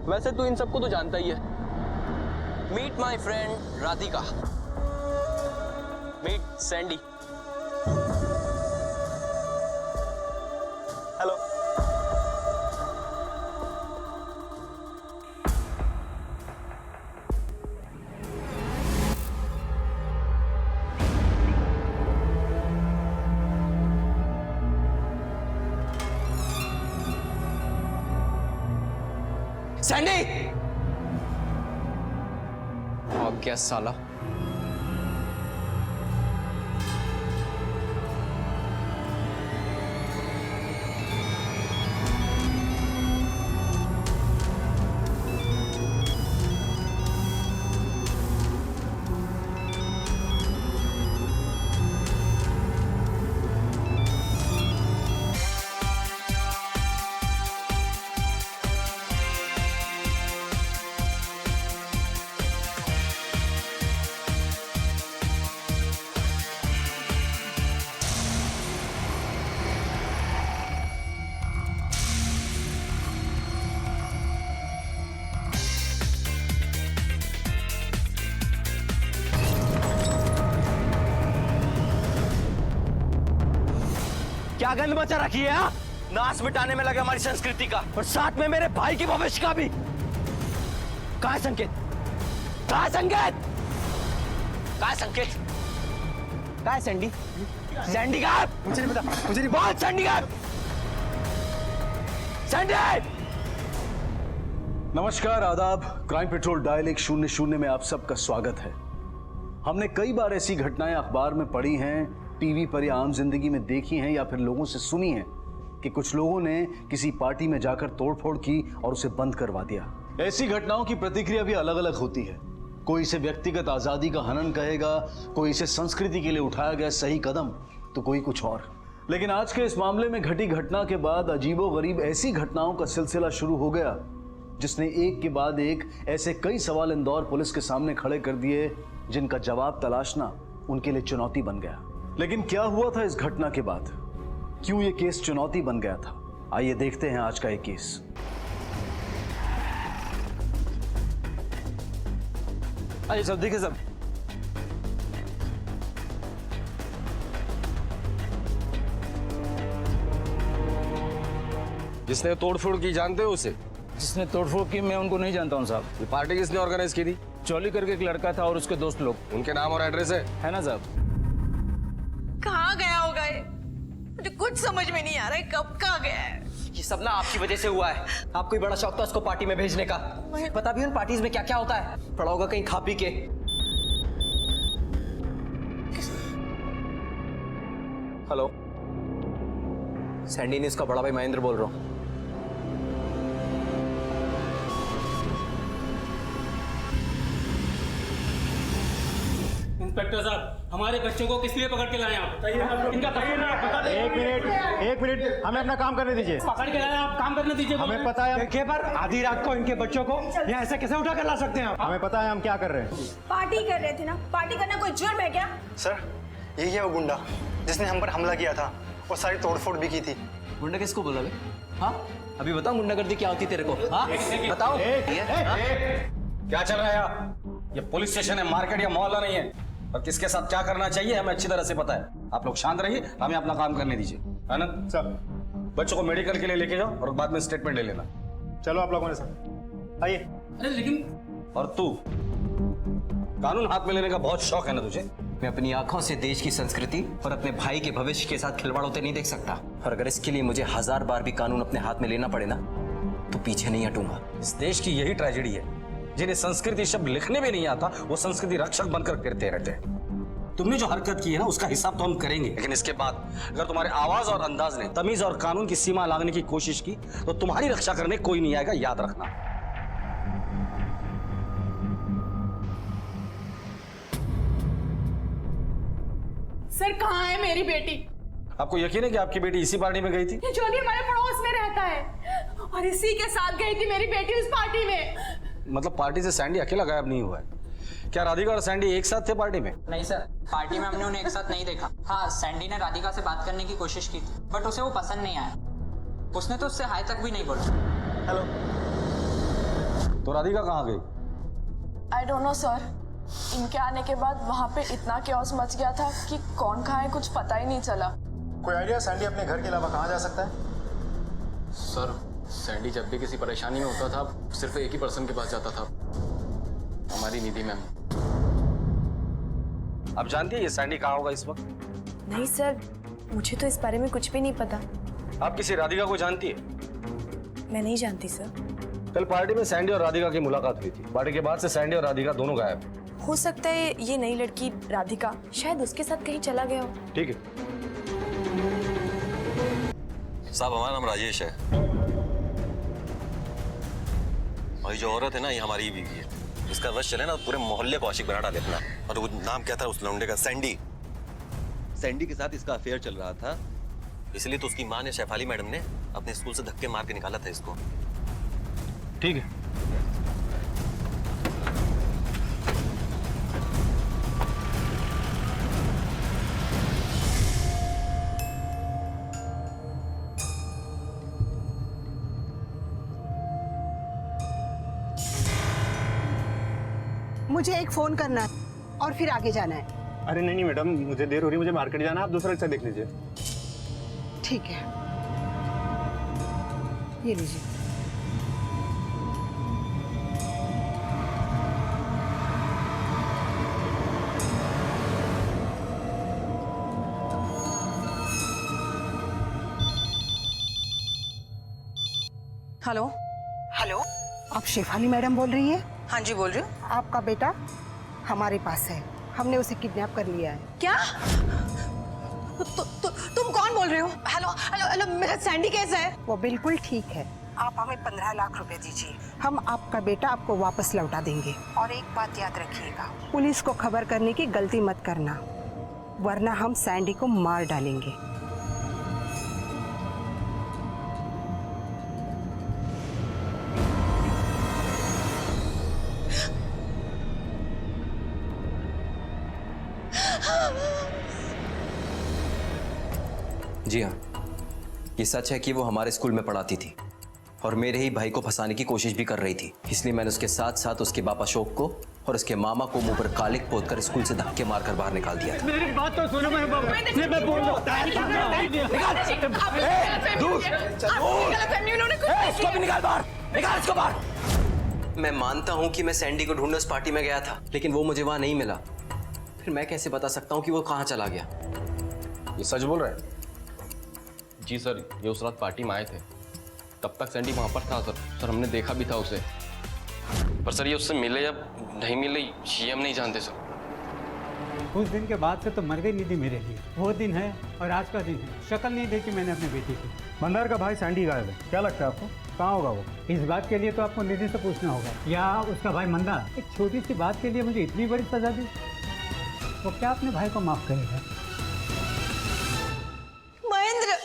वैसे तू इन सबको तो जानता ही है। Meet my friend Radhika, meet Sandy. Hello. Sandy! आ गया साला। क्या गंद मचा रखी है? नाश मिटाने में लगे हमारी संस्कृति का, और साथ में मेरे भाई के भविष्य का भी। कहाँ है संकेत? कहाँ है संकेत? कहाँ है संकेत? कहाँ है सैंडी? सैंडी कहाँ है? मुझे नहीं पता, मुझे नहीं। बहुत सैंडी कहाँ है? सैंडी! नमस्कार, आदाब। क्राइम पेट्रोल डायल 100 में आप सबका स्वागत है। हमने कई बार ऐसी घटनाएं अखबार में पढ़ी हैं, टीवी पर या आम जिंदगी में देखी हैं, या फिर लोगों से सुनी हैं कि कुछ लोगों ने किसी पार्टी में जाकर तोड़फोड़ की और उसे बंद करवा दिया। ऐसी घटनाओं की प्रतिक्रिया भी अलग अलग होती है। कोई इसे व्यक्तिगत आजादी का हनन कहेगा, कोई इसे संस्कृति के लिए उठाया गया सही कदम, तो कोई कुछ और। लेकिन आज के इस मामले में घटी घटना के बाद अजीबोगरीब ऐसी घटनाओं का सिलसिला शुरू हो गया जिसने एक के बाद एक ऐसे कई सवाल इंदौर पुलिस के सामने खड़े कर दिए जिनका जवाब तलाशना उनके लिए चुनौती बन गया। लेकिन क्या हुआ था इस घटना के बाद? क्यों ये केस चुनौती बन गया था? आइए देखते हैं आज का एक केस। आइए सब देखिए सब। जिसने तोड़फोड़ की जानते हो उसे? जिसने तोड़फोड़ की मैं उनको नहीं जानता हूँ साहब। ये पार्टी किसने ऑर्गेनाइज की थी? चौली करके एक लड़का था और उसके दोस्त लोग। उनके नाम और एड्रेस है ना साहब? कहाँ गया होगा ये? मुझे कुछ समझ में नहीं आ रहा है, कब कहाँ गया है? ये सब ना आपकी वजह से हुआ है। आपको ही बड़ा शौक था उसको पार्टी में भेजने का। पता भी उन पार्टीज में क्या क्या होता है। पड़ा होगा कहीं खा पी के। हेलो, सैंडी ने इसका बड़ा भाई महेंद्र बोल रहा हूँ। इंस्पेक्टर साहब, हमारे बच्चों को किस लिए पकड़ के लाए आप? बताइए। इनका बताइए ना, बता दे। एक मिनट, हमें अपना काम करने दीजिए। पकड़ के लाए आप, काम करने दीजिए। हमें पता है। देखिए, पर आधी रात को इनके बच्चों को यहाँ ऐसे कैसे उठा कर ला सकते हैं आप? हमें पता है हम क्या कर रहे हैं। पार्टी कर रहे थे ना? पार्टी करना कोई जुर्म है क्या? सर, यही है वो गुंडा जिसने हम पर हमला किया था और सारी तोड़फोड़ भी की थी। गुंडा किसको बोला बे? हाँ, अभी बताओ गुंडागर्दी क्या होती तेरे को? हाँ बताओ। क्या चल रहा है यहाँ? ये पुलिस स्टेशन है, मार्केट या मोहल्ला नहीं है। और किसके साथ क्या करना चाहिए हमें अच्छी तरह से पता है। आप लोग शांत रहिए, हमें अपना काम करने दीजिए। आनंद सर, बच्चों को मेडिकल के लिए लेके जाओ और बाद में स्टेटमेंट ले लेना। चलो आप लोगों ने सर आइए। अरे लेकिन और तू, कानून हाथ में लेने का बहुत शौक है ना तुझे? मैं अपनी आंखों से देश की संस्कृति और अपने भाई के भविष्य के साथ खिलवाड़ होते नहीं देख सकता। और अगर इसके लिए मुझे 1000 बार भी कानून अपने हाथ में लेना पड़े ना, तो पीछे नहीं हटूंगा। इस देश की यही ट्रेजेडी है, जिन्हें संस्कृति शब्द लिखने भी नहीं आता वो संस्कृति रक्षक बनकर फिरते रहते हैं। तुमने जो हरकत की है ना उसका हिसाब तो हम करेंगे, लेकिन इसके बाद अगर तुम्हारे आवाज और अंदाज ने तमीज और कानून की सीमा लागने की कोशिश की तो तुम्हारी रक्षा करने कोई नहीं आएगा, याद रखना। सर, कहाँ है मेरी बेटी? आपको यकीन है कि आपकी बेटी इसी पार्टी में गई थी? ये चोली हमारे पड़ोस में रहता है और इसी के साथ गई थी मेरी बेटी उस पार्टी में। मतलब पार्टी से सैंडी अकेला गायब नहीं हुआ है? क्या राधिका और सैंडी एक साथ थे पार्टी में? नहीं सर, पार्टी में हमने उन्हें एक साथ नहीं देखा। हाँ, सैंडी ने राधिका से बात करने की कोशिश की थी, बट उसे वो पसंद नहीं आया। उसने तो उससे हाय तक भी नहीं बोला। हेलो, तो राधिका कहाँ गई? I don't know sir. इनके आने के बाद वहाँ पे इतना क्योस मच गया था कि कौन कहाँ है कुछ पता ही नहीं चला। कोई आइडिया सैंडी अपने घर के अलावा कहाँ जा सकता है? सर सैंडी जब भी किसी परेशानी में होता था सिर्फ एक ही पर्सन के पास जाता था, हमारी निधि मैम। आप जानती है ये सैंडी कहाँ होगा इस वक्त? नहीं सर, मुझे तो इस बारे में कुछ भी नहीं पता। आप किसी राधिका को जानती है? मैं नहीं जानती सर। कल पार्टी में सैंडी और राधिका की मुलाकात हुई थी। पार्टी के बाद से सैंडी और राधिका दोनों गायब। हो सकता है ये नई लड़की राधिका शायद उसके साथ कहीं चला गया हो। ठीक है साहब, हमारा नाम राजेश है और ये जो औरत है ना, ये हमारी बीवी है। इसका वश चले ना पूरे मोहल्ले को आशिक बना डाले अपना। और वो नाम क्या था उस लौंडे का? सैंडी। सैंडी के साथ इसका अफेयर चल रहा था, इसलिए तो उसकी माँ ने, शेफाली मैडम ने, अपने स्कूल से धक्के मार के निकाला था इसको। ठीक है। मुझे एक फोन करना है और फिर आगे जाना है। अरे नहीं मैडम, मुझे देर हो रही है, मुझे मार्केट जाना है, आप दूसरा रिक्शा देख लीजिए। ठीक है, ये लीजिए। हेलो। हेलो, आप शेफाली मैडम बोल रही है? हाँ जी बोल रही हूँ। आपका बेटा हमारे पास है, हमने उसे किडनैप कर लिया है। क्या? तुम कौन बोल रहे हो? हेलो हेलो हेलो, मेरा सैंडी कैसा है? वो बिल्कुल ठीक है। आप हमें 15 लाख रुपए दीजिए, हम आपका बेटा आपको वापस लौटा देंगे। और एक बात याद रखिएगा, पुलिस को खबर करने की गलती मत करना, वरना हम सैंडी को मार डालेंगे। जी हाँ, ये सच है कि वो हमारे स्कूल में पढ़ाती थी और मेरे ही भाई को फंसाने की कोशिश भी कर रही थी। इसलिए मैंने उसके साथ साथ उसके बाप अशोक को और उसके मामा को मुंह पर कालिक पोतकर स्कूल से धक्के मारकर बाहर निकाल दिया था। मेरी बात तो सुनो, मैं बोल रहा हूँ। मैं मानता हूँ कि मैं सैंडी को ढूंढने उस पार्टी में गया था, लेकिन वो मुझे वहां नहीं मिला। फिर मैं कैसे बता सकता हूँ कि वो कहाँ चला गया? ये सच बोल रहे हैं? जी सर, ये उस रात पार्टी में आए थे, तब तक सैंडी वहाँ पर था सर हमने देखा भी था उसे। पर सर ये उससे मिले या नहीं मिले ये हम नहीं जानते सर। उस दिन के बाद से तो मर गई निधि मेरे लिए। वो दिन है और आज का दिन है, शक्ल नहीं देखी मैंने अपने बेटी की। मंदार का भाई सैंडी गायब है, क्या लगता है आपको? कहाँ होगा वो? इस बात के लिए तो आपको निधि से पूछना होगा, या उसका भाई मंदार। एक छोटी सी बात के लिए मुझे इतनी बड़ी सजा दी, वो क्या अपने भाई को माफ करेगा? महेंद्र,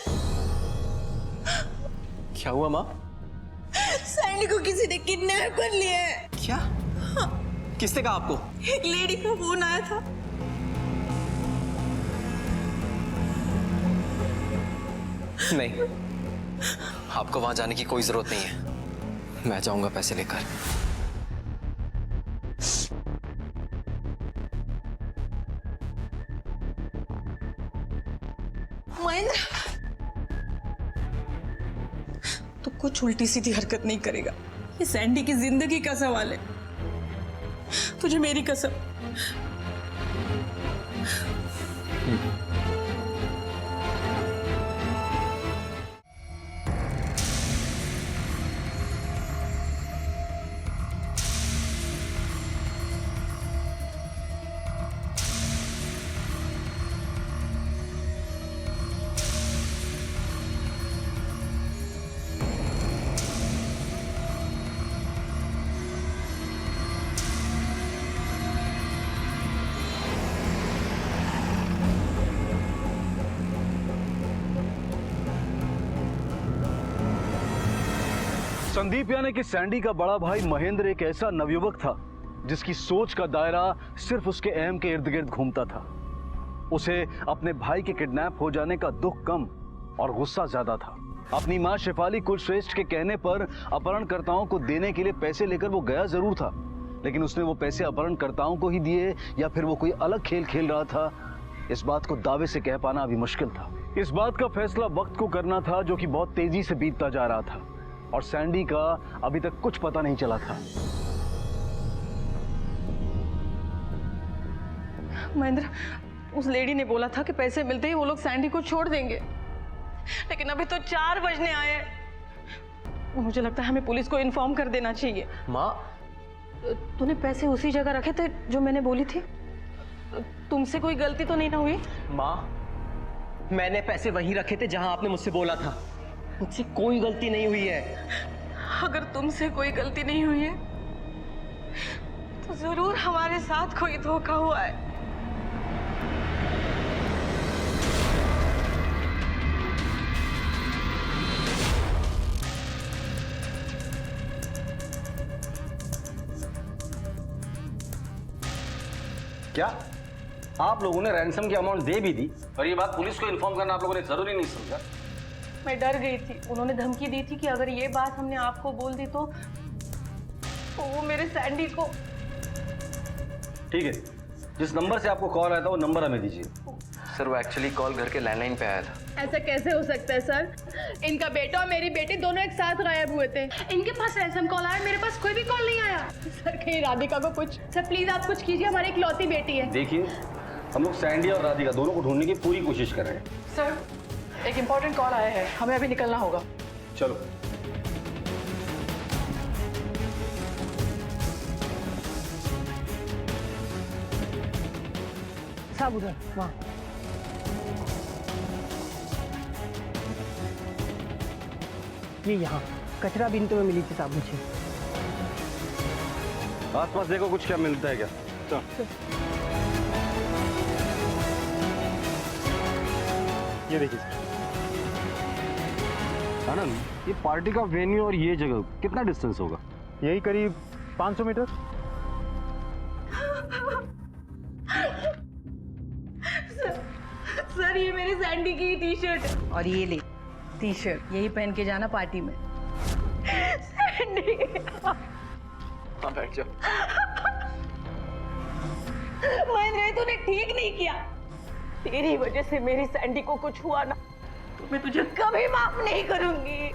क्या हुआ माँ? सैंडी को किसी ने किडनैप कर लिया है। क्या? किसने कहा आपको? एक लेडी का फोन आया था। नहीं, आपको वहां जाने की कोई जरूरत नहीं है, मैं जाऊंगा पैसे लेकर। महेंद्र, तू कुछ उल्टी सीधी हरकत नहीं करेगा। ये सैंडी की जिंदगी का सवाल है, तुझे मेरी कसम। संदीप यानी कि सैंडी का बड़ा भाई महेंद्र एक ऐसा नवयुवक था जिसकी सोच का दायरा सिर्फ उसके एम के इर्द गिर्द घूमता था। उसे अपने भाई के किडनैप हो जाने का दुख कम और गुस्सा ज्यादा था। अपनी मां शेफाली कुलश्रेष्ठ के कहने पर अपहरणकर्ताओं को देने के लिए पैसे लेकर वो गया जरूर था, लेकिन उसने वो पैसे अपहरणकर्ताओं को ही दिए या फिर वो कोई अलग खेल खेल रहा था, इस बात को दावे से कह पाना अभी मुश्किल था। इस बात का फैसला वक्त को करना था, जो कि बहुत तेजी से बीतता जा रहा था, और सैंडी का अभी तक कुछ पता नहीं चला था। महेंद्र, उस लेडी ने बोला था कि पैसे मिलते ही वो लोग सैंडी को छोड़ देंगे, लेकिन अभी तो 4 बजने आए हैं। मुझे लगता है हमें पुलिस को इन्फॉर्म कर देना चाहिए। माँ, तूने पैसे उसी जगह रखे थे जो मैंने बोली थी? तुमसे कोई गलती तो नहीं ना हुई? माँ, मैंने पैसे वहीं रखे थे जहां आपने मुझसे बोला था। मुझसे कोई गलती नहीं हुई है। अगर तुमसे कोई गलती नहीं हुई है तो जरूर हमारे साथ कोई धोखा हुआ है। क्या आप लोगों ने रैंसम की अमाउंट दे भी दी और ये बात पुलिस को इन्फॉर्म करना आप लोगों ने जरूरी नहीं समझा? मैं डर गई थी। उन्होंने धमकी दी थी कि अगर ये बात हमने आपको बोल दी तो वो मेरे सैंडी को। ठीक है, जिस नंबर से आपको कॉल आया था वो नंबर हमें दीजिए। सर वो एक्चुअली कॉल घर के लैंडलाइन पे आया था। ऐसा कैसे हो सकता है सर? इनका बेटा और मेरी बेटी दोनों एक साथ गायब हुए थे। इनके पास रैंसम कॉल आया, मेरे पास कोई भी कॉल नहीं आया। सर कहीं राधिका को कुछ, सर प्लीज आप कुछ कीजिए, हमारी इकलौती बेटी है। देखिए, हम लोग सैंडी और राधिका दोनों को ढूंढने की पूरी कोशिश कर रहे हैं। सर एक इम्पोर्टेंट कॉल आया है, हमें अभी निकलना होगा। चलो। साहब उधर वहाँ। ये यहाँ कचरा बिनते में मिली थी साहब मुझे। आसपास देखो कुछ क्या मिलता है क्या? ये देखिए सर। आनंद, ये पार्टी का वेन्यू और ये जगह कितना डिस्टेंस होगा? यही करीब 500 मीटर। सर ये मेरी सैंडी की टी शर्ट है। और ये ले टी शर्ट, यही पहन के जाना पार्टी में। सैंडी, हाँ बैठ जाओ। महेंद्र तूने ठीक नहीं किया। तेरी वजह से मेरी सैंडी को कुछ हुआ ना तो मैं तुझे कभी माफ नहीं करूंगी।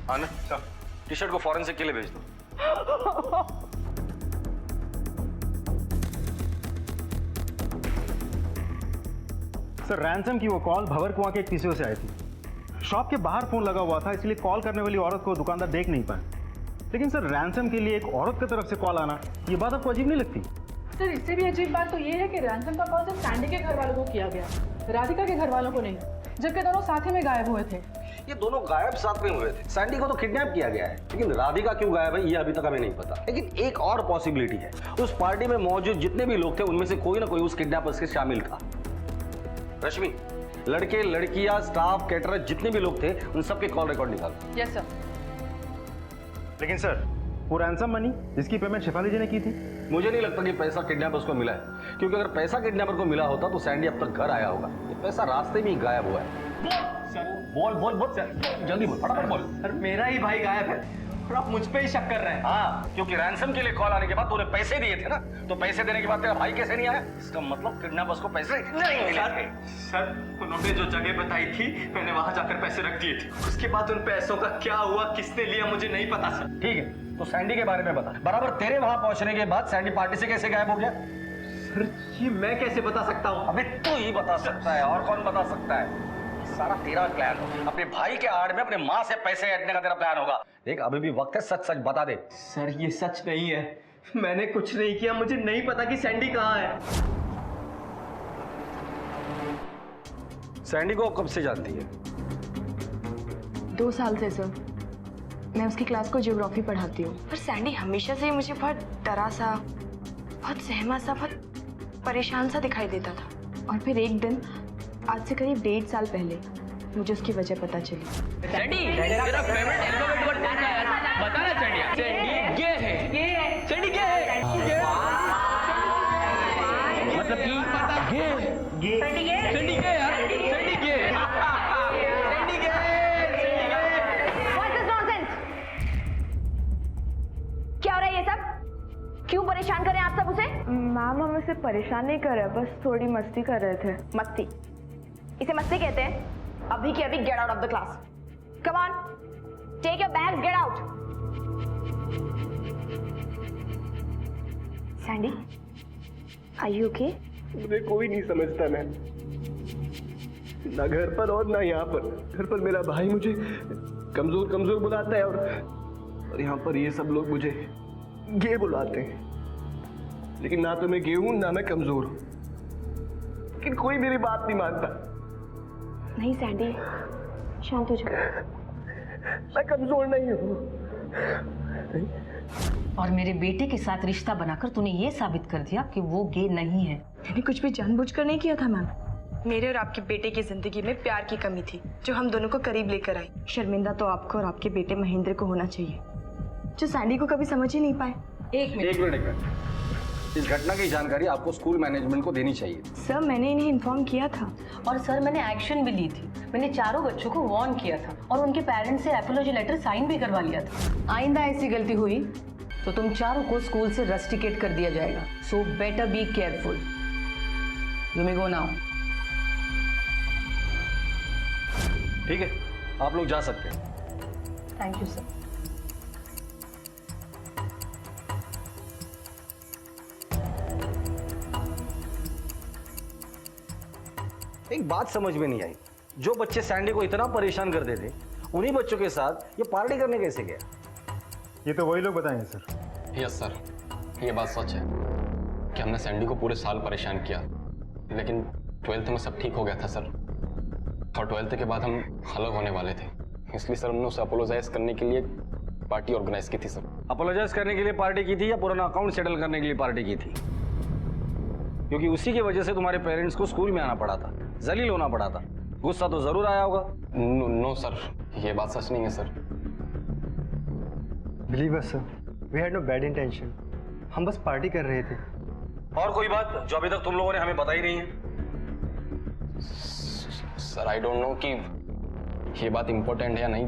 आनंद, टी शर्ट को फॉरेंसिक के लिए भेज दो। सर रैंसम की वो कॉल भवर कुआं के एक पीसीओ से आई थी। शॉप के बाहर फोन लगा हुआ था, इसलिए कॉल करने वाली औरत को दुकानदार देख नहीं पाए। लेकिन सर रैंसम के लिए एक औरत की तरफ से कॉल आना, ये बात आपको अजीब नहीं लगती? सर इससे भी अजीब बात तो ये है कि रैंसम का कॉल सिर्फ सैंडी के घर वालों को किया गया, राधिका के घर वालों को नहीं, जबकि दोनों साथ ही में गायब हुए थे। ये दोनों गायब साथ में हुए थे। सैंडी को तो किडनैप किया गया है, लेकिन राधिका क्यों गायब है ये अभी तक हमें नहीं पता। लेकिन एक और पॉसिबिलिटी है, उस पार्टी में मौजूद जितने भी लोग थे उनमें से कोई ना कोई उस किडनैपर्स के शामिल था। रश्मि, लड़के लड़कियां स्टाफ कैटरर जितने भी लोग थे उन सबके कॉल रिकॉर्ड निकालो। Yes sir. लेकिन सर वो रैंसम मनी जिसकी पेमेंट शेफाली जी ने की थी, मुझे नहीं लगता कि पैसा किडनैपर्स को मिला है, क्योंकि अगर पैसा किडनैपर को मिला होता तो सैंडी अब तक घर आया होगा। ये पैसा रास्ते में ही गायब हुआ है। बोल बोल बोल जल्दी बोल, फटाफट बोल। सर मेरा ही भाई गायब है और आप मुझ पे ही शक कर रहे हैं। हाँ, क्योंकि रैंसम के लिए कॉल आने के बाद तूने पैसे दिए थे ना, तो पैसे देने के बाद तेरा भाई कैसे नहीं आया? इसका मतलब किडनैपर्स को पैसे नहीं मिले थे। सर उन्होंने जो जगह बताई थी मैंने वहां जाकर पैसे रख दिए थे। उसके बाद उन पैसों का क्या हुआ, किसने लिया, मुझे नहीं पता सर। ठीक है, तो सैंडी के बारे में बता। बराबर तेरे वहां पहुंचने के बाद सैंडी पार्टी से कैसे गायब हो गया? सर ये मैं कैसे बता सकता हूँ? अबे तू ही बता सकता है, और कौन बता सकता है? सारा तेरा प्लान होगा। अपने भाई के आड़ में अपने माँ से पैसे ऐंठने का तेरा प्लान होगा। देख अभी भी वक्त है, सच सच बता दे। सर ये सच नहीं है, मैंने कुछ नहीं किया, मुझे नहीं पता कि सैंडी कहाँ है। सैंडी को कब से जानती है? 2 साल से सर, मैं उसकी क्लास को ज्योग्राफी पढ़ाती हूँ। पर सैंडी हमेशा से मुझे बहुत डरा सा, बहुत सहमा सा, बहुत परेशान सा दिखाई देता था। और फिर एक दिन आज से करीब 1.5 साल पहले मुझे उसकी वजह पता चली। सैंडी तेरा फेवरेट अल्फाबेट वर्ड कौन सा है? बता ना सैंडी। सैंडी गे है। सैंडी गे है। मतलब कि गे। सैंडी गे यार। सैंडी गे। मैम हम इसे परेशान नहीं कर रहे, बस थोड़ी मस्ती कर रहे थे। मस्ती? इसे मस्ती कहते हैं? अभी के अभी get out of the class. Come on, take your bag, get out. Sandy, are you okay? मुझे कोई नहीं समझता मैम, ना घर पर और ना यहाँ पर। घर पर मेरा भाई मुझे कमजोर कमजोर बुलाता है और यहाँ पर ये सब लोग मुझे गे बुलाते हैं। लेकिन ना तो मैं गे हूं ना मैं कमजोर हूं, लेकिन कोई मेरी बात नहीं मानता। नहीं सैंडी, शांत हो जाओ। मैं कमजोर नहीं हूं। और मेरे बेटे के साथ रिश्ता बनाकर तूने ये साबित कर दिया कि वो गे नहीं है। मैंने कुछ भी जानबूझकर नहीं किया था मैम। मेरे और आपके बेटे की जिंदगी में प्यार की कमी थी जो हम दोनों को करीब लेकर आई। शर्मिंदा तो आपको और आपके बेटे महेंद्र को होना चाहिए, जो सैंडी को कभी समझ ही नहीं पाए। एक मिनट। इस घटना की जानकारी आपको स्कूल मैनेजमेंट को देनी चाहिए। सर मैंने इन्हें इन्फॉर्म किया था। और सर मैंने एक्शन भी ली थी। मैंने चारों बच्चों को वार्न किया था और उनके पेरेंट्स से एपोलॉजी लेटर साइन भी करवा लिया था। आइंदा ऐसी गलती हुई तो तुम चारों को स्कूल से रस्टिकेट कर दिया जाएगा। So better be careful. You may go now. ठीक है, आप लोग जा सकते हैं। Thank you sir. एक बात समझ में नहीं आई, जो बच्चे सैंडी को इतना परेशान करते थे उन्हीं बच्चों के साथ ये पार्टी करने कैसे गया? ये तो वही लोग बताएंगे सर। यस सर, ये बात सच है कि हमने सैंडी को पूरे साल परेशान किया, लेकिन 12th में सब ठीक हो गया था सर। और 12th के बाद हम अलग होने वाले थे, इसलिए सर हमने उसे अपोलोजाइज करने के लिए पार्टी ऑर्गेनाइज की थी सर। अपोलोजाइज करने के लिए पार्टी की थी या पुराना अकाउंट सेटल करने के लिए पार्टी की थी? क्योंकि उसी की वजह से तुम्हारे पेरेंट्स को स्कूल में आना पड़ा था, जलील होना पड़ा था। गुस्सा तो जरूर आया होगा। नो सर, ये बात सच नहीं है sir. Believe us sir, we had no bad intention. हम बस पार्टी कर रहे थे। और कोई बात जो अभी तक तुम लोगों ने हमें बताई नहीं है? सर आई डोंट नो कि ये बात इम्पोर्टेंट है या नहीं,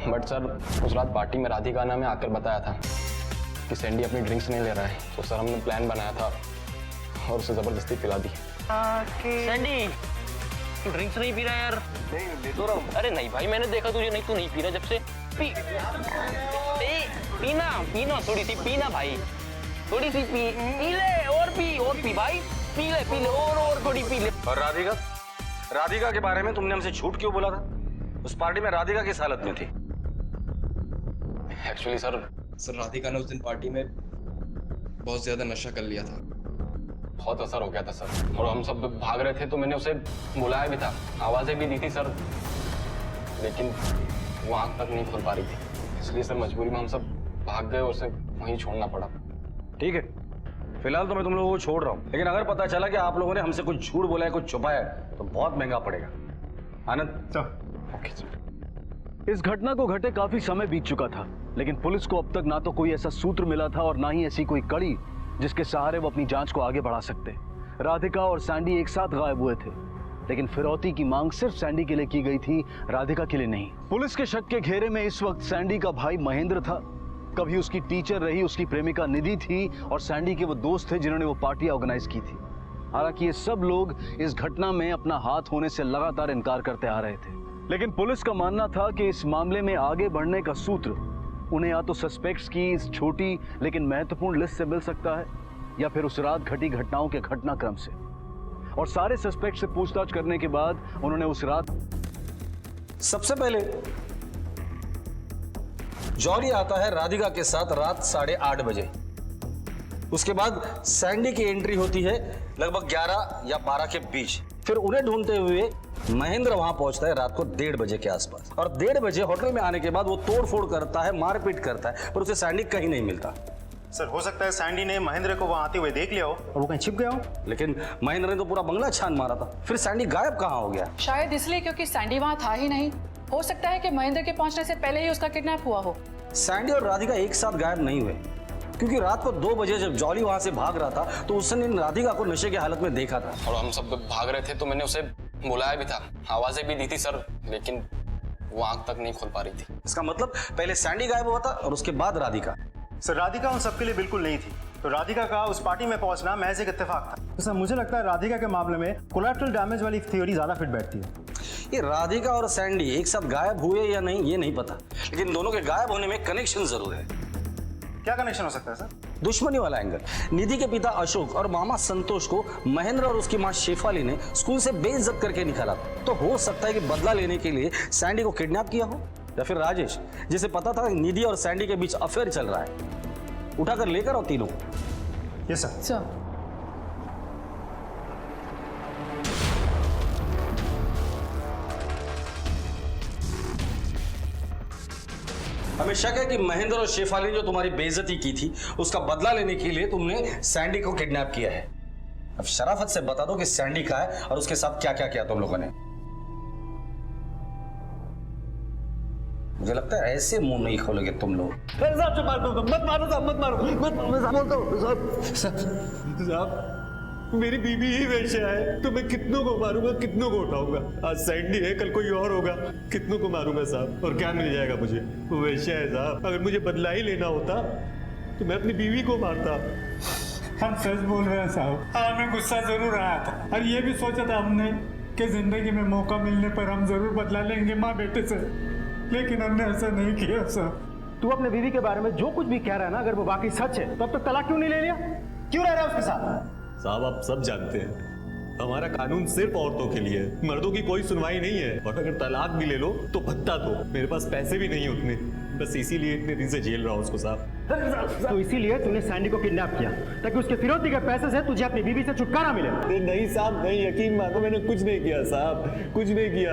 बट सर उस रात पार्टी में राधिका ने हमें आकर बताया था कि सैंडी अपनी ड्रिंक्स नहीं ले रहा है। तो सर हमने प्लान बनाया था और उसे जबरदस्ती पिला दी। सैंडी, तू ड्रिंक्स नहीं पी रहा यार? नहीं, ले तो रहा हूँ। अरे नहीं भाई, मैंने देखा तुझे नहीं, तू नहीं पी रहा जब से। पीना थोड़ी सी पीना भाई, थोड़ी सी पी ले और पी भाई, पी ले और थोड़ी पी ले। और राधिका के बारे में तुमने हमसे झूठ क्यों बोला था? उस पार्टी में राधिका किस हालत में थी? एक्चुअली सर राधिका ने उस दिन पार्टी में बहुत ज्यादा नशा कर लिया था, बहुत असर हो गया था सर। और हम सब भाग रहे थे तो मैंने उसे बुलाया भी था, आवाजें भी दी थी सर, लेकिन वो आंख तक नहीं खोल पा रही थी। इसलिए सर मजबूरी में हम सब भाग गए और उसे वहीं छोड़ना पड़ा। ठीक है, फिलहाल तो मैं तुम लोगों को छोड़ रहा हूँ, लेकिन अगर पता चला कि आप लोगों ने हमसे कुछ झूठ बोला है, कुछ छुपाया है, तो बहुत महंगा पड़ेगा। आनंद, ओके सर। इस घटना को घटे काफी समय बीत चुका था, लेकिन पुलिस को अब तक ना तो कोई ऐसा सूत्र मिला था और ना ही ऐसी कोई कड़ी जिसके सहारे वो अपनी जांच को आगे बढ़ा सकते। राधिका और सैंडी एक साथ गायब हुए थे, लेकिन फिरौती की मांग सिर्फ सैंडी के लिए की गई थी, राधिका के लिए नहीं। पुलिस के शक के घेरे में इस वक्त सैंडी का भाई महेंद्र था। कभी उसकी टीचर रही उसकी प्रेमिका निधि थी और सैंडी के वो दोस्त थे जिन्होंने वो पार्टी ऑर्गेनाइज की थी। हालांकि ये सब लोग इस घटना में अपना हाथ होने से लगातार इनकार करते आ रहे थे, लेकिन पुलिस का मानना था कि इस मामले में आगे बढ़ने का सूत्र उन्हें या तो सस्पेक्ट्स की इस छोटी लेकिन महत्वपूर्ण लिस्ट से मिल सकता है या फिर उस रात घटी घटनाओं के घटनाक्रम से। और सारे सस्पेक्ट से पूछताछ करने के बाद उन्होंने उस रात सबसे पहले जॉली आता है राधिका के साथ रात 8:30 बजे। उसके बाद सैंडी की एंट्री होती है लगभग 11 या 12 के बीच। फिर उन्हें ढूंढते हुए महेंद्र वहां पहुंचता है रात को 1:30 बजे के आसपास। और 1:30 बजे होटल में आने के बाद वो तोड़फोड़ करता है, मारपीट करता है, पर उसे सैंडी कहीं नहीं मिलता। सर हो सकता है सैंडी ने महेंद्र को वहां आते हुए देख लिया हो और वो कहीं छिप गया हो। लेकिन महेंद्र ने तो पूरा बंगला छान मारा था, फिर सैंडी गायब कहाँ हो गया? शायद इसलिए क्योंकि सैंडी वहां था ही नहीं। हो सकता है कि महेंद्र के पहुंचने से पहले ही उसका किडनैप हुआ हो। सैंडी और राधिका एक साथ गायब नहीं हुए, क्योंकि रात को 2 बजे जब जॉली वहां से भाग रहा था तो उसने राधिका को नशे की हालत में देखा था। और हम सब भाग रहे थे तो मैंने उसे बुलाया भी था, आवाजें भी दी थी सर, लेकिन वो आंख तक नहीं खोल पा रही थी। इसका मतलब पहले सैंडी गायब हुआ था और उसके बाद राधिका। सर राधिका उन सबके लिए बिल्कुल नहीं थी। तो राधिका का उस पार्टी में पहुंचना महज एक इत्तेफाक था। तो सर मुझे लगता है राधिका के मामले में कोलैटरल डैमेज वाली थ्योरी ज्यादा फिट बैठती है। ये राधिका और सैंडी एक साथ गायब हुए या नहीं ये नहीं पता, लेकिन दोनों के गायब होने में कनेक्शन जरूर है। क्या कनेक्शन हो सकता है सर? दुश्मनी वाला एंगल। निधि के पिता अशोक और मामा संतोष को महेंद्र और उसकी मां शेफाली ने स्कूल से बेइज्जत करके निकाला, तो हो सकता है कि बदला लेने के लिए सैंडी को किडनैप किया हो, या फिर राजेश जिसे पता था निधि और सैंडी के बीच अफेयर चल रहा है, उठाकर लेकर आओ तीनों। Yes sir. सर हमें शक है कि महेंद्र और शेफाली ने जो तुम्हारी बेइज्जती की थी उसका बदला लेने के लिए तुमने सैंडी को किडनैप किया है। अब शराफत से बता दो कि सैंडी कहाँ है और उसके साथ क्या क्या किया तुम लोगों ने। मुझे लगता है ऐसे मुंह नहीं खोलोगे तुम लोग। साहब मत मारो साहब, मत मारो, मत बोलता हूँ साहब। मेरी बीवी ही वैश्या है तो मैं कितनों को मारूंगा, कितनों को उठाऊंगा। आज सैंडी है, कल कोई और होगा, कितनों को मारूंगा साहब। और क्या मिल जाएगा मुझे? वो वैश्या है साहब। अगर मुझे बदला ही लेना होता तो मैं अपनी बीवी को मारता। हम सच बोल रहे हैं साहब। हमें गुस्सा जरूर आया था और ये भी सोचा था हमने कि जिंदगी में मौका मिलने पर हम जरूर बदला लेंगे माँ बेटे से, लेकिन हमने ऐसा नहीं किया साहब। तू अपने बीवी के बारे में जो कुछ भी कह रहा है ना, अगर वो वाकई सच है तो अब तक तलाक क्यों नहीं ले लिया? क्यों रह रहा है उसके साथ? साहब आप सब जानते हैं हमारा कानून सिर्फ औरतों के लिए है, मर्दों की कोई सुनवाई नहीं है। और अगर तलाक भी ले लो तो भत्ता दो। मेरे पास पैसे भी नहीं उतने, बस इसीलिए इतने दिन से जेल रहा हूं उसको साहब। तो इसीलिए तूने सैंडी को किडनैप किया ताकि उसके फिरौती के पैसे से तुझे अपनी बीवी से छुटकारा मिले। नहीं साहब नहीं, यकीन मानो मैंने कुछ नहीं किया साहब, कुछ नहीं किया।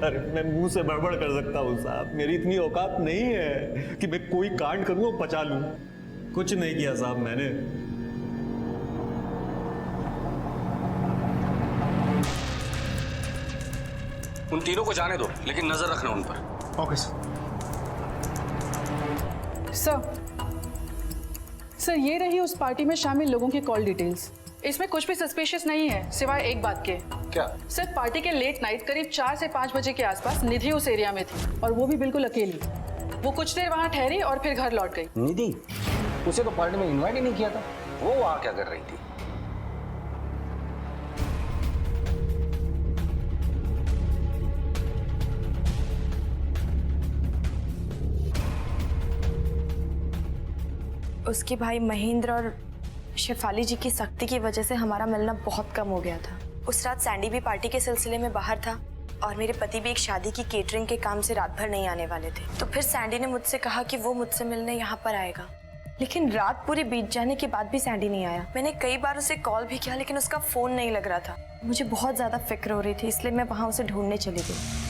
अरे मैं मुंह से बड़बड़ कर सकता हूँ साहब, मेरी इतनी औकात नहीं है कि मैं कोई कांड करूँ और पचा लूँ। कुछ नहीं किया साहब मैंने। उन तीनों को जाने दो, लेकिन नजर रखना उन पर। Okay sir. सर ये रही उस पार्टी में शामिल लोगों की कॉल डिटेल्स। इसमें कुछ भी सस्पिशियस नहीं है सिवाय एक बात के। क्या? सर पार्टी के लेट नाइट करीब 4 से 5 बजे के आसपास निधि उस एरिया में थी और वो भी बिल्कुल अकेली। वो कुछ देर वहां ठहरी और फिर घर लौट गई। निधि? उसे तो पार्टी में इनवाइट ही नहीं किया था, वो वहां क्या कर रही थी? उसके भाई महेंद्र और शेफाली जी की सख्ती की वजह से हमारा मिलना बहुत कम हो गया था। उस रात सैंडी भी पार्टी के सिलसिले में बाहर था और मेरे पति भी एक शादी की केटरिंग के काम से रात भर नहीं आने वाले थे। तो फिर सैंडी ने मुझसे कहा कि वो मुझसे मिलने यहाँ पर आएगा, लेकिन रात पूरी बीत जाने के बाद भी सैंडी नहीं आया। मैंने कई बार उसे कॉल भी किया लेकिन उसका फोन नहीं लग रहा था। मुझे बहुत ज्यादा फिक्र हो रही थी, इसलिए मैं वहां उसे ढूंढने चली गई।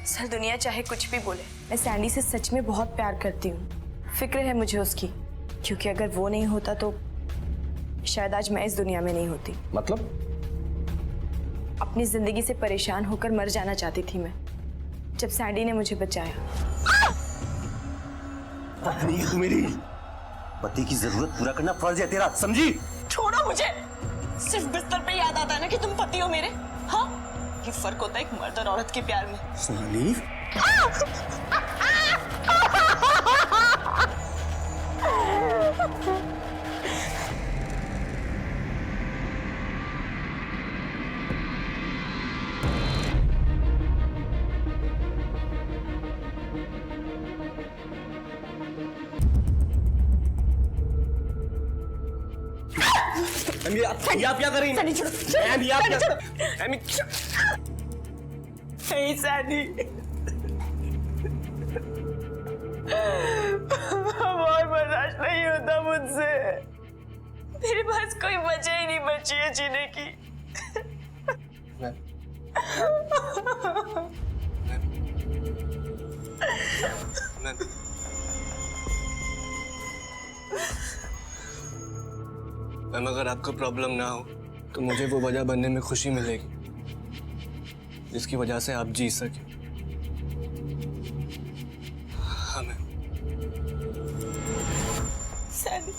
सर दुनिया चाहे कुछ भी बोले, मैं सैंडी से सच में बहुत प्यार करती हूँ। फिक्र है मुझे उसकी, क्योंकि अगर वो नहीं होता तो शायद आज मैं इस दुनिया में नहीं होती। मतलब? अपनी जिंदगी से परेशान होकर मर जाना चाहती थी मैं, जब सैंडी ने मुझे बचाया। पत्नी तू मेरी, पति की जरूरत पूरा करना फर्ज है तेरा, समझी? छोड़ो मुझे, सिर्फ बिस्तर पे याद आता है ना कि तुम पति हो मेरे। हाँ, ये फर्क होता है एक मर्द और औरत के प्यार में। सोनाली, आप क्या कर रही हैं? सैंडी छोड़ो, सैंडी आप क्या? नहीं सैंडी, बहुत बर्दाश्त नहीं होता मुझसे। मेरे पास कोई वजह ही नहीं बची है जीने की। मैम अगर आपको प्रॉब्लम ना हो तो मुझे वो वजह बनने में खुशी मिलेगी जिसकी वजह से आप जी सके। हाँ मैम। सैंडी,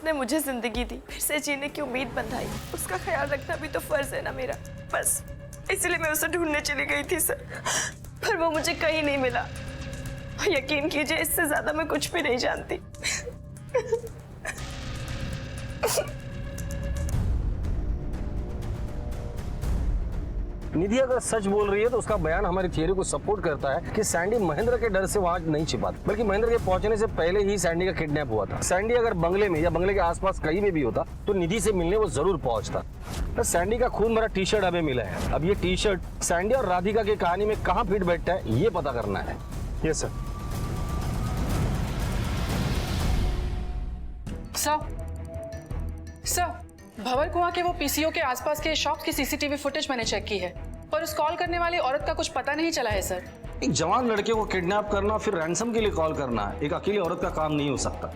जिसने मुझे जिंदगी दी, फिर से जीने की उम्मीद बंधाई, उसका ख्याल रखना भी तो फर्ज है ना मेरा। बस इसलिए मैं उसे ढूंढने चली गई थी सर, पर वो मुझे कहीं नहीं मिला। यकीन कीजिए, इससे ज्यादा मैं कुछ भी नहीं जानती। निधि अगर सच बोल रही है तो उसका बयान हमारी थियरी को सपोर्ट करता है कि सैंडी महेंद्र के डर से वहां नहीं छिपा था, बल्कि महेंद्र के पहुंचने से पहले ही सैंडी का किडनैप हुआ था। सैंडी अगर बंगले में या बंगले के आसपास कहीं में भी होता तो निधि से मिलने वो जरूर पहुंचता। तो सैंडी का खून भरा टी शर्ट हमें मिला है। अब ये टी शर्ट सैंडी और राधिका की कहानी में कहाँ फिट बैठता है ये पता करना है। Yes sir. सर, भंवर कुआं के वो पीसीओ के आसपास के शॉप की सीसीटीवी फुटेज मैंने चेक की है, पर उस कॉल करने वाली औरत का कुछ पता नहीं चला है सर। एक जवान लड़के को किडनैप करना फिर रैंसम के लिए कॉल करना एक अकेली औरत का काम नहीं हो सकता।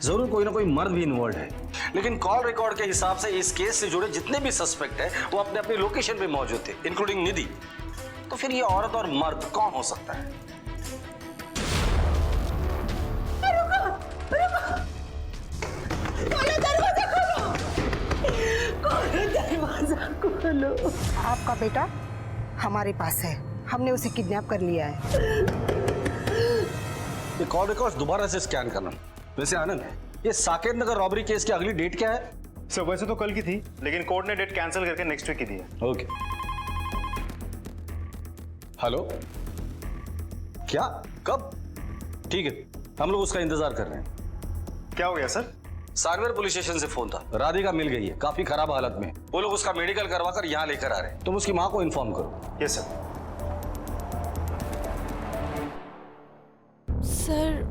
जरूर कोई ना कोई मर्द भी इन्वॉल्व है, लेकिन कॉल रिकॉर्ड के हिसाब से इस केस से जुड़े जितने भी सस्पेक्ट है वो अपने अपनी लोकेशन पे मौजूद थे, इंक्लूडिंग निधि। तो फिर ये औरत और मर्द कौन हो सकता है? दरवाजा खोलो। आपका बेटा हमारे पास है, हमने उसे किडनैप कर लिया है। ये कॉल रिकॉर्ड्स दोबारा से स्कैन करना। वैसे आनंद, ये साकेत नगर रॉबरी केस की अगली डेट क्या है? सर वैसे तो कल की थी, लेकिन कोर्ट ने डेट कैंसिल करके नेक्स्ट वीक की दी है। ओके। हेलो, क्या? कब? ठीक है, हम लोग उसका इंतजार कर रहे हैं। क्या हो गया सर? सांगवेर पुलिस स्टेशन से फोन था, राधिका मिल गई है काफी खराब हालत में। वो लोग उसका मेडिकल करवाकर यहाँ लेकर आ रहे हैं। तुम उसकी माँ को इन्फॉर्म करो। Yes sir. सर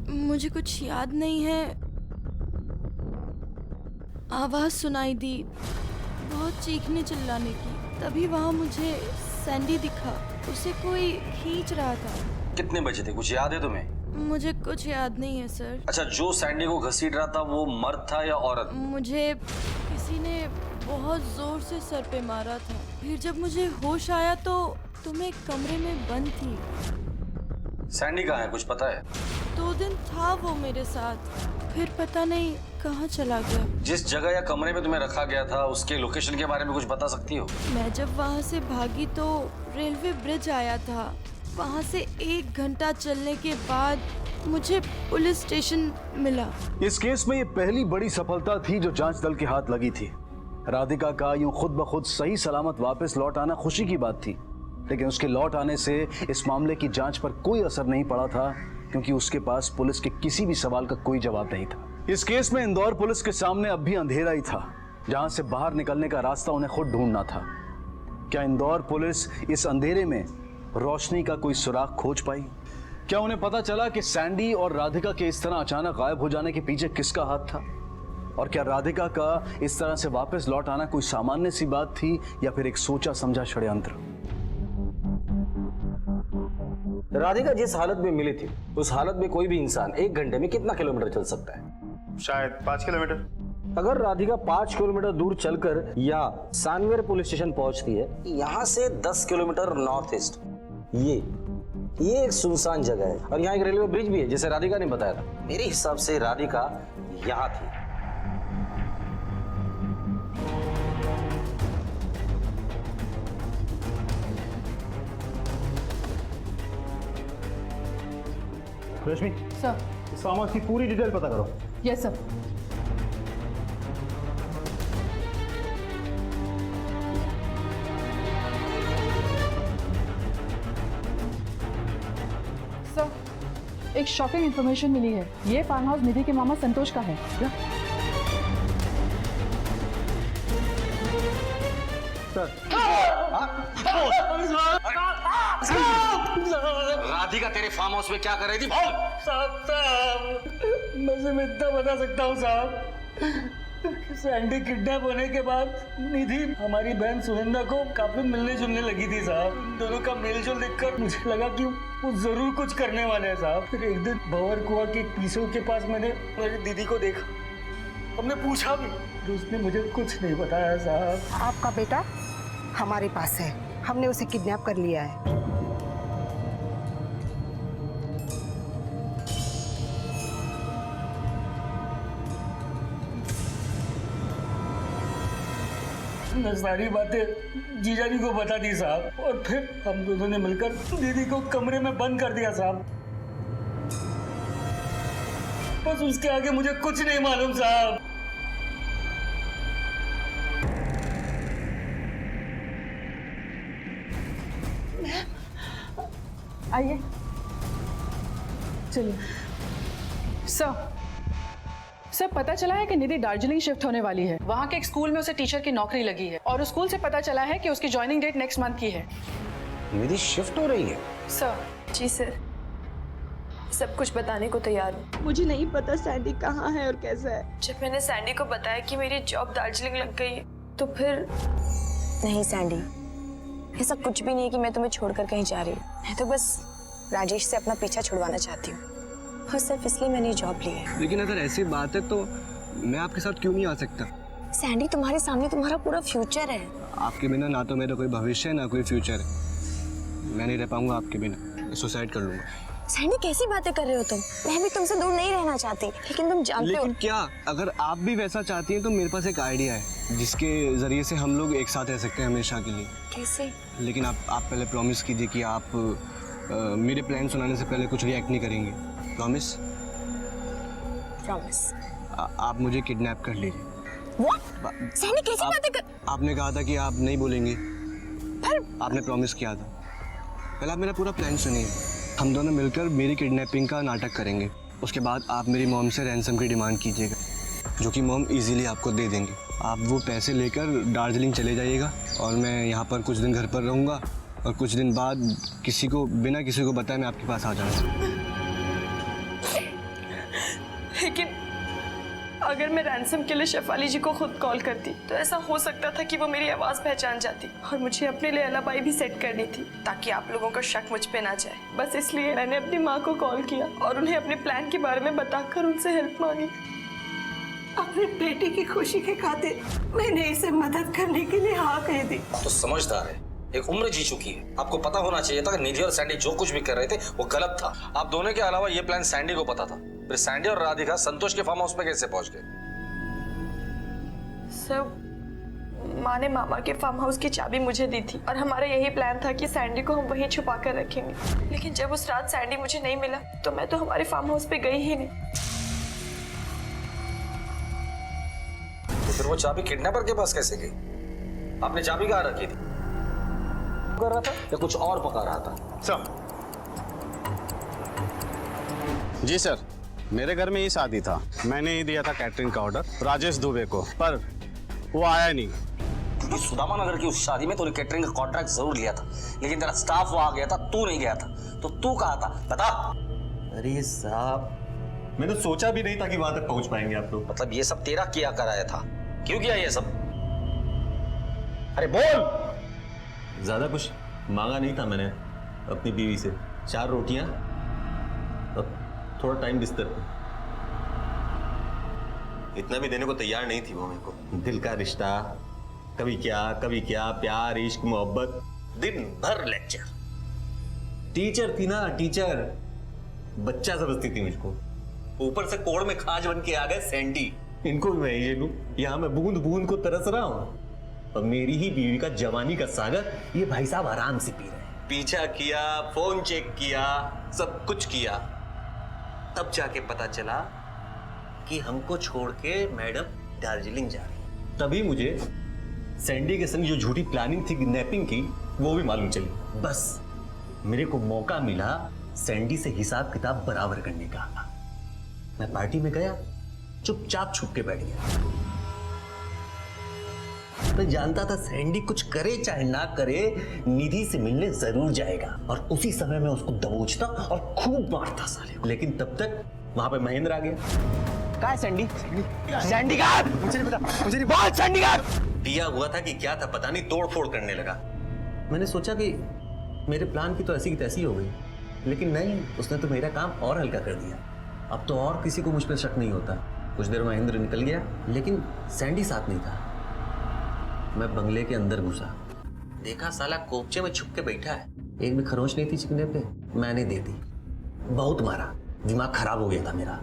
मुझे कुछ याद नहीं है। आवाज सुनाई दी बहुत चीखने चिल्लाने की, तभी वहां मुझे सैंडी दिखा, उसे कोई खींच रहा था। कितने बजे थे, कुछ याद है तुम्हें? मुझे कुछ याद नहीं है सर। अच्छा, जो सैंडी को घसीट रहा था वो मर्द था या औरत? मुझे किसी ने बहुत जोर से सर पे मारा था। फिर जब मुझे होश आया तो मैं कमरे में बंद थी। सैंडी कहाँ है, कुछ पता है? 2 दिन था वो मेरे साथ, फिर पता नहीं कहाँ चला गया। जिस जगह या कमरे में तुम्हें रखा गया था उसके लोकेशन के बारे में कुछ बता सकती हो? मैं जब वहाँ से भागी तो रेलवे ब्रिज आया था। वहाँ से 1 घंटा चलने के बाद मुझे पुलिस स्टेशन मिला। इस केस में ये पहली बड़ी सफलता थी जो जांच दल के हाथ लगी थी। राधिका का यूं खुद ब खुद सही सलामत वापस लौट आना खुशी की बात थी, लेकिन उसके लौट आने से इस मामले की जांच पर कोई असर नहीं पड़ा था, क्योंकि उसके पास पुलिस के किसी भी सवाल का कोई जवाब नहीं था। इस केस में इंदौर पुलिस के सामने अब भी अंधेरा ही था, जहां से बाहर निकलने का रास्ता उन्हें खुद ढूंढना था। क्या इंदौर पुलिस इस अंधेरे में रोशनी का कोई सुराग खोज पाई? क्या उन्हें पता चला कि सैंडी और राधिका के इस तरह अचानक गायब हो जाने के पीछे किसका हाथ था? और क्या राधिका का इस तरह से वापस लौट आना कोई सामान्य सी बात थी या फिर एक सोचा समझा षड्यंत्र? राधिका जिस हालत में मिली थी उस हालत में कोई भी इंसान 1 घंटे में कितना किलोमीटर चल सकता है? शायद 5 किलोमीटर। अगर राधिका 5 किलोमीटर दूर चलकर या सांगवेर पुलिस स्टेशन पहुंचती है, यहाँ से 10 किलोमीटर नॉर्थ ईस्ट, ये एक सुनसान जगह है और यहाँ एक रेलवे ब्रिज भी है जैसे राधिका ने बताया था। मेरे हिसाब से राधिका यहाँ थी। रश्मि सर, इस फार्म हाउस की पूरी डिटेल पता करो। Yes sir. सर, एक शॉकिंग इंफॉर्मेशन मिली है। ये फार्म हाउस निधि के मामा संतोष का है। क्या? राधिका तेरे फार्म हाउस में क्या कर रही थी? बोल। साहब मैं सिर्फ इतना बता सकता हूँ साहब, सैंडी किडनैप होने के बाद निधि हमारी बहन सुनंदा को काफी मिलने जुलने लगी थी साहब। इन दोनों का मेलजोल देखकर मुझे लगा कि वो जरूर कुछ करने वाले हैं साहब। फिर एक दिन भंवर कुआं के पीसीओ के पास मैंने मेरी दीदी को देखा, हमने पूछा भी तो उसने मुझे कुछ नहीं बताया साहब। आपका बेटा हमारे पास है, हमने उसे किडनैप कर लिया है। मैं सारी बातें जीजा जी को बता दी साहब, और फिर हम दोनों ने मिलकर दीदी को कमरे में बंद कर दिया साहब। बस उसके आगे मुझे कुछ नहीं मालूम साहब। आइए, चलिए। सर पता चला है कि निधि दार्जिलिंग शिफ्ट होने वाली है। वहाँ के एक स्कूल में उसे टीचर की नौकरी लगी है और उस स्कूल से पता चला है कि उसकी ज्वाइनिंग डेट नेक्स्ट मंथ की है। निधि शिफ्ट हो रही है? सर। जी सर, सब कुछ बताने को तैयार हूँ। मुझे नहीं पता सैंडी कहाँ है और कैसा है। जब मैंने सैंडी को बताया कि मेरी जॉब दार्जिलिंग लग गई है, तो फिर नहीं सैंडी, ऐसा कुछ भी नहीं है कि मैं तुम्हें छोड़कर कहीं जा रही हूँ। मैं तो बस राजेश से अपना पीछा छुड़वाना चाहती हूँ और सिर्फ इसलिए मैंने जॉब ली है। लेकिन अगर ऐसी बात है तो मैं आपके साथ क्यों नहीं आ सकता? सैंडी, तुम्हारे सामने तुम्हारा पूरा फ्यूचर है। आपके बिना ना तो मेरा कोई भविष्य है ना कोई फ्यूचर है। मैं नहीं रह पाऊंगा आपके बिना, सुसाइड कर लूंगा। सैंडी, कैसी बातें कर रहे हो तुम? मैं भी तुमसे दूर नहीं रहना चाहती, लेकिन तुम जानते हो। लेकिन क्या, अगर आप भी वैसा चाहती हैं तो मेरे पास एक आइडिया है जिसके जरिए से हम लोग एक साथ रह सकते हैं हमेशा के लिए। कैसे? लेकिन आप पहले प्रॉमिस कीजिए कि आप मेरे प्लान सुनाने से पहले कुछ रिएक्ट नहीं करेंगे। प्रॉमिस? प्रॉमिस। आप मुझे किडनैप कर लीजिए। What? सैंडी, कैसी बातें कर? आपने कहा था कि आप नहीं बोलेंगे, आपने प्रॉमिस किया था। पहले आप मेरा पूरा प्लान सुनिए। हम दोनों मिलकर मेरी किडनैपिंग का नाटक करेंगे। उसके बाद आप मेरी मॉम से रैंसम की डिमांड कीजिएगा, जो कि मॉम इजीली आपको दे देंगे। आप वो पैसे लेकर दार्जिलिंग चले जाइएगा और मैं यहाँ पर कुछ दिन घर पर रहूँगा और कुछ दिन बाद बिना किसी को बताए मैं आपके पास आ जाऊँगा। लेकिन अगर मैं रैंसम के लिए शेफाली जी को खुद कॉल करती तो ऐसा हो सकता था कि वो मेरी आवाज पहचान जाती, और मुझे अपने लिए अलाबाई भी सेट करनी थी ताकि आप लोगों का शक मुझ पे ना जाए। बस इसलिए मैंने अपनी माँ को कॉल किया और उन्हें अपने प्लान के बारे में बताकर उनसे हेल्प मांगी। अपनी बेटी की खुशी के खातिर मैंने इसे मदद करने के लिए हाँ कह दी। तो समझदार है, एक उम्र जी चुकी है। आपको पता होना चाहिए था कि निधि और सैंडी जो कुछ भी कर रहे थे वो गलत था। आप दोनों के अलावा ये प्लान सैंडी को पता था। फिर सैंडी और राधिका संतोष के फार्म हाउस पे कैसे पहुंच गए? सर, माँ ने मामा के फार्म हाउस की चाबी मुझे दी थी और हमारा यही प्लान था कि सैंडी को हम वहीं छुपा कर रखेंगे। लेकिन जब उस रात सैंडी मुझे नहीं मिला तो मैं तो हमारे फार्म हाउस पे गई ही नहीं। तो फिर वो चाबी किडनैपर के पास कैसे गई? आपने चाबी कहाँ रखी थी? कर रहा था या कुछ और पका रहा था? सर जी सर, मेरे घर में ही शादी था। मैंने ही दिया था कैटरिंग का ऑर्डर राजेश दुबे को, पर वो आया नहीं। क्योंकि सुदामा नगर की उस शादी में तूने कैटरिंग का कॉन्ट्रैक्ट जरूर लिया था, लेकिन तेरा स्टाफ वहां गया था, तू नहीं गया था। तो तू कहाँ था बता? अरे साहब, मैंने सोचा भी नहीं था कि वहां तक पहुंच पाएंगे आप लोग। मतलब ये सब तेरा किया कराया था? क्यों किया ये सब? अरे बोल। ज्यादा कुछ मांगा नहीं था मैंने अपनी बीवी से। 4 रोटियां और थोड़ा टाइम बिस्तर पे। इतना भी देने को तैयार नहीं थी वो मेरे को। दिल का रिश्ता, कभी क्या प्यार इश्क मोहब्बत, दिन भर लेक्चर। टीचर थी ना, टीचर। बच्चा समझती थी मुझको। ऊपर से कोड़ में खाज बन के आ गए सैंडी। इनको भी मैं ये लूं, यहाँ मैं बूंद बूंद को तरस रहा हूँ और मेरी ही बीवी का जवानी का सागर ये भाई साहब आराम से पी रहे हैं। पीछा किया, फोन चेक किया, सब कुछ किया, तब जाके पता चला कि हमको छोड़ के मैडम दार्जिलिंग जा रही। तभी मुझे सैंडी के संग जो झूठी प्लानिंग थी किडनैपिंग की वो भी मालूम चली। बस मेरे को मौका मिला सैंडी से हिसाब किताब बराबर करने का। मैं पार्टी में गया, चुपचाप छुप के बैठ गया। मैं जानता था सैंडी कुछ करे चाहे ना करे, निधि से मिलने जरूर जाएगा और उसी समय मैं उसको दबोचता और खूब मारता साले को। लेकिन तब तक वहां पे महेंद्र आ गया। कहाँ है सैंडी? सैंडी कहाँ? मुझे नहीं पता, मुझे नहीं पता। सैंडी कहाँ? पिया हुआ था कि क्या था पता नहीं, तोड़ फोड़ करने लगा। मैंने सोचा कि मेरे प्लान की तो ऐसी की तैसी हो गई, लेकिन नहीं, उसने तो मेरा काम और हल्का कर दिया। अब तो और किसी को मुझ पर शक नहीं होता। कुछ देर महेंद्र निकल गया, लेकिन सैंडी साथ नहीं था। मैं बंगले के अंदर घुसा, देखा साला कोपचे में छुप के बैठा है। एक भी खरोंच नहीं थी चिकने पे, मैंने दे दी। बहुत मारा, दिमाग खराब हो गया था मेरा।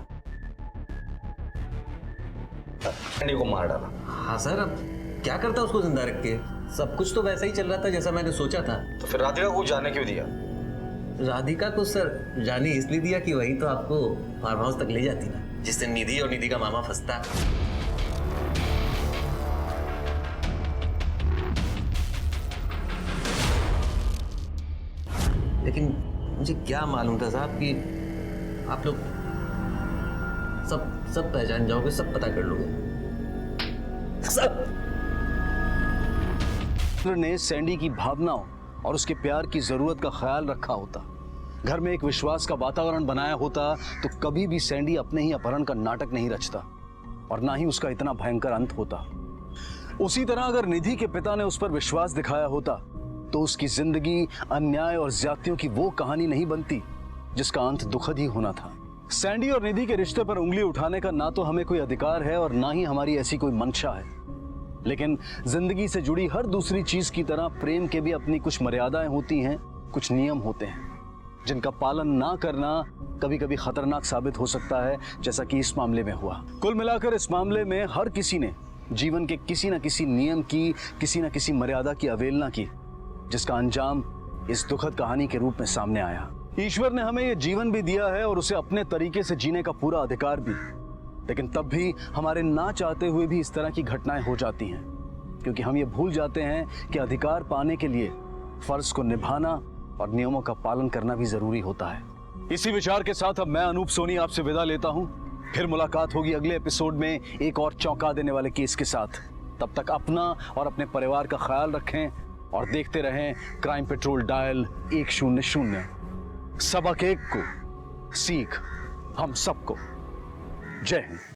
सैंडी को मार डाला? हाँ सर, अब क्या करता उसको जिंदा रख के? सब कुछ तो वैसा ही चल रहा था जैसा मैंने सोचा था। तो फिर राधिका को जाने क्यों दिया? राधिका को सर जाने इसलिए दिया कि वही तो आपको फार्म हाउस तक ले जाती ना, जिससे निधि और निधि का मामा फंसता। लेकिन मुझे क्या मालूम था साहब कि आप लोग सब पहचान जाओगे, सब पता कर लोगे, सब। ने सैंडी की भावनाओं और उसके प्यार की जरूरत का ख्याल रखा होता, घर में एक विश्वास का वातावरण बनाया होता, तो कभी भी सैंडी अपने ही अपहरण का नाटक नहीं रचता और ना ही उसका इतना भयंकर अंत होता। उसी तरह अगर निधि के पिता ने उस पर विश्वास दिखाया होता तो उसकी जिंदगी अन्याय और ज्यादतियों की वो कहानी नहीं बनती जिसका अंत दुखद ही होना था। सैंडी और निधि के रिश्ते पर उंगली उठाने का ना तो हमें कोई अधिकार है और ना ही हमारी ऐसी कोई मंशा है, लेकिन जिंदगी से जुड़ी हर दूसरी चीज की तरह प्रेम के भी अपनी कुछ मर्यादाएं होती हैं, कुछ नियम होते हैं जिनका पालन ना करना कभी कभी खतरनाक साबित हो सकता है, जैसा कि इस मामले में हुआ। कुल मिलाकर इस मामले में हर किसी ने जीवन के किसी न किसी नियम की, किसी न किसी मर्यादा की अवहेलना की, जिसका अंजाम इस दुखद कहानी के रूप में सामने आया। ईश्वर ने हमें यह जीवन भी दिया है और उसे अपने तरीके से जीने का पूरा अधिकार भी, लेकिन तब भी हमारे ना चाहते हुए भी इस तरह की घटनाएं हो जाती हैं, क्योंकि हम ये भूल जाते हैं कि अधिकार पाने के लिए फर्ज को निभाना और नियमों का पालन करना भी जरूरी होता है। इसी विचार के साथ अब मैं अनूप सोनी आपसे विदा लेता हूं। फिर मुलाकात होगी अगले एपिसोड में एक और चौंका देने वाले केस के साथ। तब तक अपना और अपने परिवार का ख्याल रखें और देखते रहें क्राइम पेट्रोल डायल 100। सबक एक को सीख हम सबको। जय हिंद।